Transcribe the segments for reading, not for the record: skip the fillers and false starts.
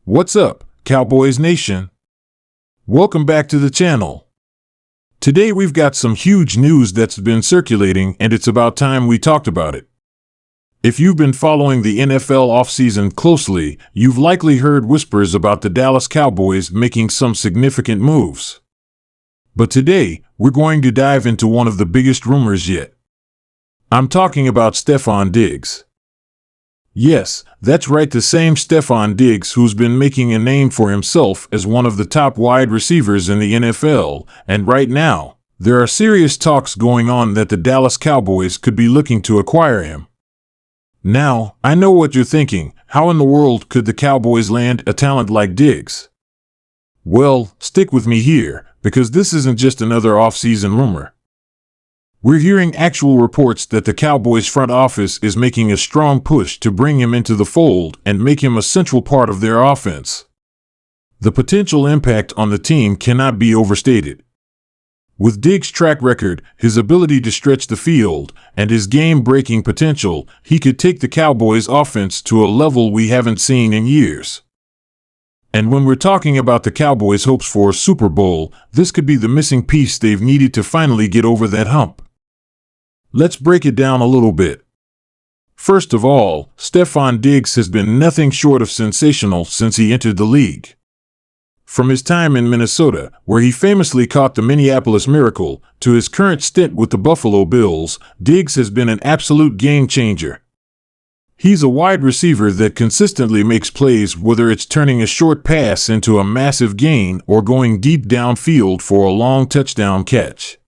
What's up, Cowboys Nation? Welcome back to the channel. Today we've got some huge news that's been circulating, and it's about time we talked about it. If you've been following the NFL offseason closely, you've likely heard whispers about the Dallas Cowboys making some significant moves. But today, we're going to dive into one of the biggest rumors yet. I'm talking about Stefon Diggs. Yes, that's right, the same Stefon Diggs who's been making a name for himself as one of the top wide receivers in the NFL, and right now, there are serious talks going on that the Dallas Cowboys could be looking to acquire him. Now, I know what you're thinking, how in the world could the Cowboys land a talent like Diggs? Well, stick with me here, because this isn't just another off-season rumor. We're hearing actual reports that the Cowboys front office is making a strong push to bring him into the fold and make him a central part of their offense. The potential impact on the team cannot be overstated. With Diggs' track record, his ability to stretch the field, and his game-breaking potential, he could take the Cowboys' offense to a level we haven't seen in years. And when we're talking about the Cowboys' hopes for a Super Bowl, this could be the missing piece they've needed to finally get over that hump. Let's break it down a little bit. First of all, Stefon Diggs has been nothing short of sensational since he entered the league. From his time in Minnesota, where he famously caught the Minneapolis Miracle, to his current stint with the Buffalo Bills, Diggs has been an absolute game-changer. He's a wide receiver that consistently makes plays, whether it's turning a short pass into a massive gain or going deep downfield for a long touchdown catch.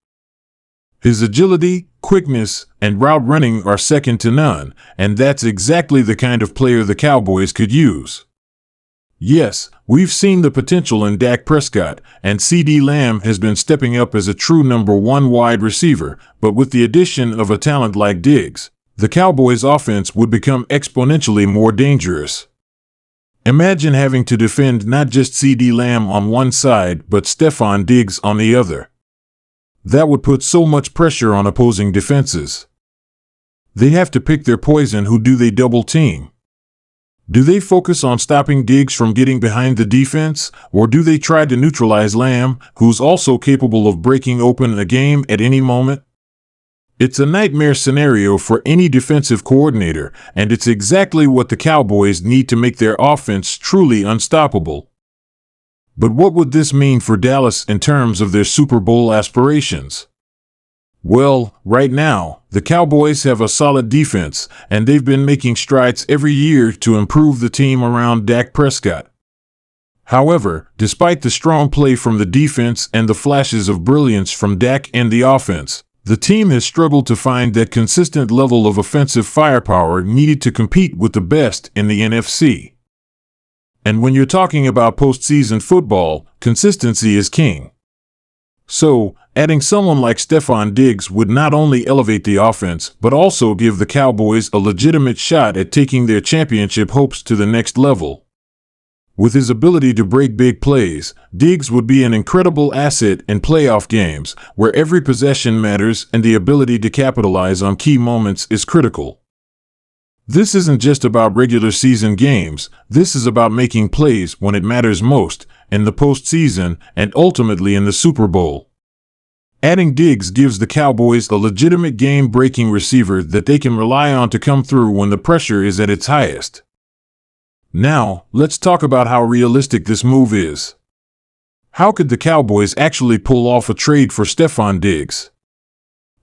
His agility, quickness, and route running are second to none, and that's exactly the kind of player the Cowboys could use. Yes, we've seen the potential in Dak Prescott, and CeeDee Lamb has been stepping up as a true number one wide receiver, but with the addition of a talent like Diggs, the Cowboys' offense would become exponentially more dangerous. Imagine having to defend not just CeeDee Lamb on one side, but Stefon Diggs on the other. That would put so much pressure on opposing defenses. They have to pick their poison. Who do they double team? Do they focus on stopping Diggs from getting behind the defense, or do they try to neutralize Lamb, who's also capable of breaking open a game at any moment? It's a nightmare scenario for any defensive coordinator, and it's exactly what the Cowboys need to make their offense truly unstoppable. But what would this mean for Dallas in terms of their Super Bowl aspirations? Well, right now, the Cowboys have a solid defense, and they've been making strides every year to improve the team around Dak Prescott. However, despite the strong play from the defense and the flashes of brilliance from Dak and the offense, the team has struggled to find that consistent level of offensive firepower needed to compete with the best in the NFC. And when you're talking about postseason football, consistency is king. So, adding someone like Stefon Diggs would not only elevate the offense, but also give the Cowboys a legitimate shot at taking their championship hopes to the next level. With his ability to break big plays, Diggs would be an incredible asset in playoff games, where every possession matters and the ability to capitalize on key moments is critical. This isn't just about regular season games, this is about making plays when it matters most, in the postseason, and ultimately in the Super Bowl. Adding Diggs gives the Cowboys a legitimate game-breaking receiver that they can rely on to come through when the pressure is at its highest. Now, let's talk about how realistic this move is. How could the Cowboys actually pull off a trade for Stefon Diggs?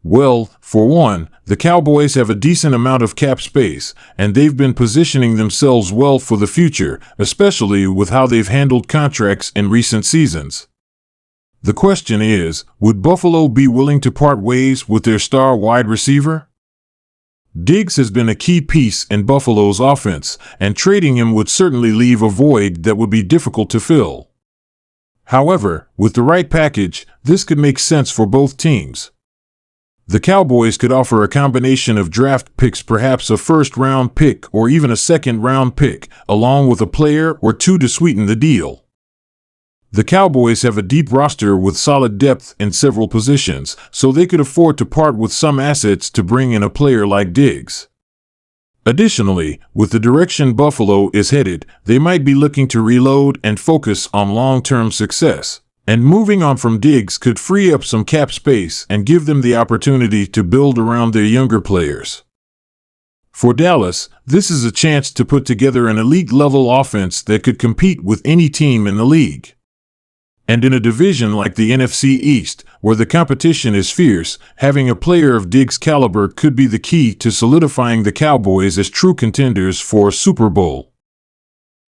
Well, for one, the Cowboys have a decent amount of cap space, and they've been positioning themselves well for the future, especially with how they've handled contracts in recent seasons. The question is, would Buffalo be willing to part ways with their star wide receiver? Diggs has been a key piece in Buffalo's offense, and trading him would certainly leave a void that would be difficult to fill. However, with the right package, this could make sense for both teams. The Cowboys could offer a combination of draft picks, perhaps a first-round pick or even a second-round pick, along with a player or two to sweeten the deal. The Cowboys have a deep roster with solid depth in several positions, so they could afford to part with some assets to bring in a player like Diggs. Additionally, with the direction Buffalo is headed, they might be looking to reload and focus on long-term success. And moving on from Diggs could free up some cap space and give them the opportunity to build around their younger players. For Dallas, this is a chance to put together an elite-level offense that could compete with any team in the league. And in a division like the NFC East, where the competition is fierce, having a player of Diggs' caliber could be the key to solidifying the Cowboys as true contenders for a Super Bowl.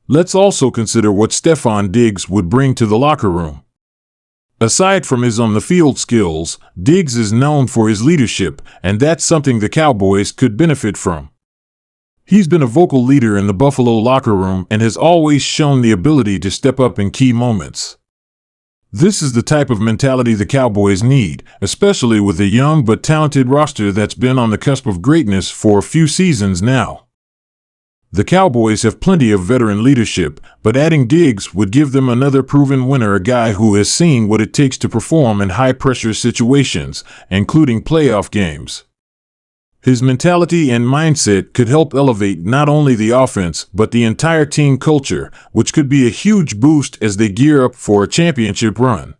Let's also consider what Stefon Diggs would bring to the locker room. Aside from his on-the-field skills, Diggs is known for his leadership, and that's something the Cowboys could benefit from. He's been a vocal leader in the Buffalo locker room and has always shown the ability to step up in key moments. This is the type of mentality the Cowboys need, especially with a young but talented roster that's been on the cusp of greatness for a few seasons now. The Cowboys have plenty of veteran leadership, but adding Diggs would give them another proven winner, a guy who has seen what it takes to perform in high-pressure situations, including playoff games. His mentality and mindset could help elevate not only the offense, but the entire team culture, which could be a huge boost as they gear up for a championship run.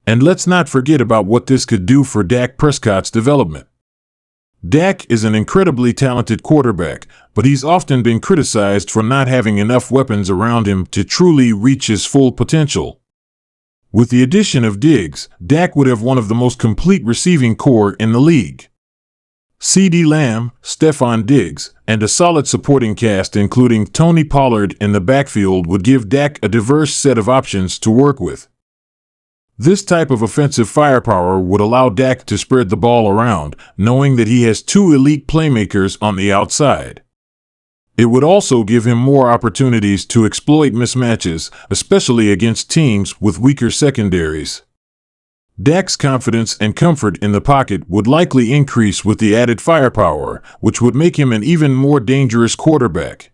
And let's not forget about what this could do for Dak Prescott's development. Dak is an incredibly talented quarterback, but he's often been criticized for not having enough weapons around him to truly reach his full potential. With the addition of Diggs, Dak would have one of the most complete receiving corps in the league. CeeDee Lamb, Stefon Diggs, and a solid supporting cast including Tony Pollard in the backfield would give Dak a diverse set of options to work with. This type of offensive firepower would allow Dak to spread the ball around, knowing that he has two elite playmakers on the outside. It would also give him more opportunities to exploit mismatches, especially against teams with weaker secondaries. Dak's confidence and comfort in the pocket would likely increase with the added firepower, which would make him an even more dangerous quarterback.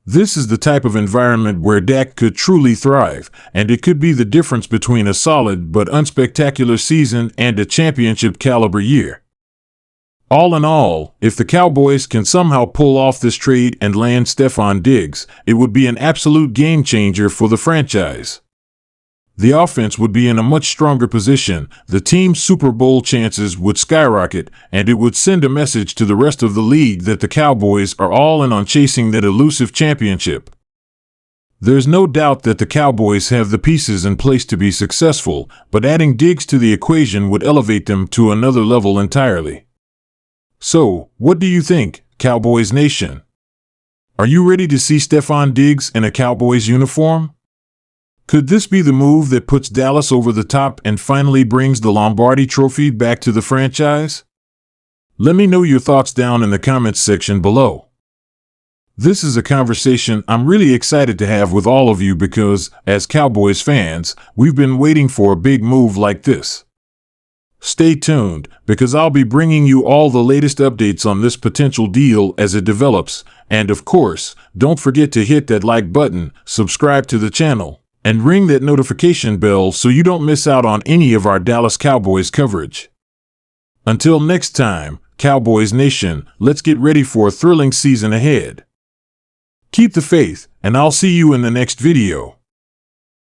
This is the type of environment where Dak could truly thrive, and it could be the difference between a solid but unspectacular season and a championship-caliber year. All in all, if the Cowboys can somehow pull off this trade and land Stefon Diggs, it would be an absolute game-changer for the franchise. The offense would be in a much stronger position, the team's Super Bowl chances would skyrocket, and it would send a message to the rest of the league that the Cowboys are all in on chasing that elusive championship. There's no doubt that the Cowboys have the pieces in place to be successful, but adding Diggs to the equation would elevate them to another level entirely. So, what do you think, Cowboys Nation? Are you ready to see Stefon Diggs in a Cowboys uniform? Could this be the move that puts Dallas over the top and finally brings the Lombardi Trophy back to the franchise? Let me know your thoughts down in the comments section below. This is a conversation I'm really excited to have with all of you because, as Cowboys fans, we've been waiting for a big move like this. Stay tuned, because I'll be bringing you all the latest updates on this potential deal as it develops, and of course, don't forget to hit that like button, subscribe to the channel, and ring that notification bell so you don't miss out on any of our Dallas Cowboys coverage. Until next time, Cowboys Nation, let's get ready for a thrilling season ahead. Keep the faith, and I'll see you in the next video.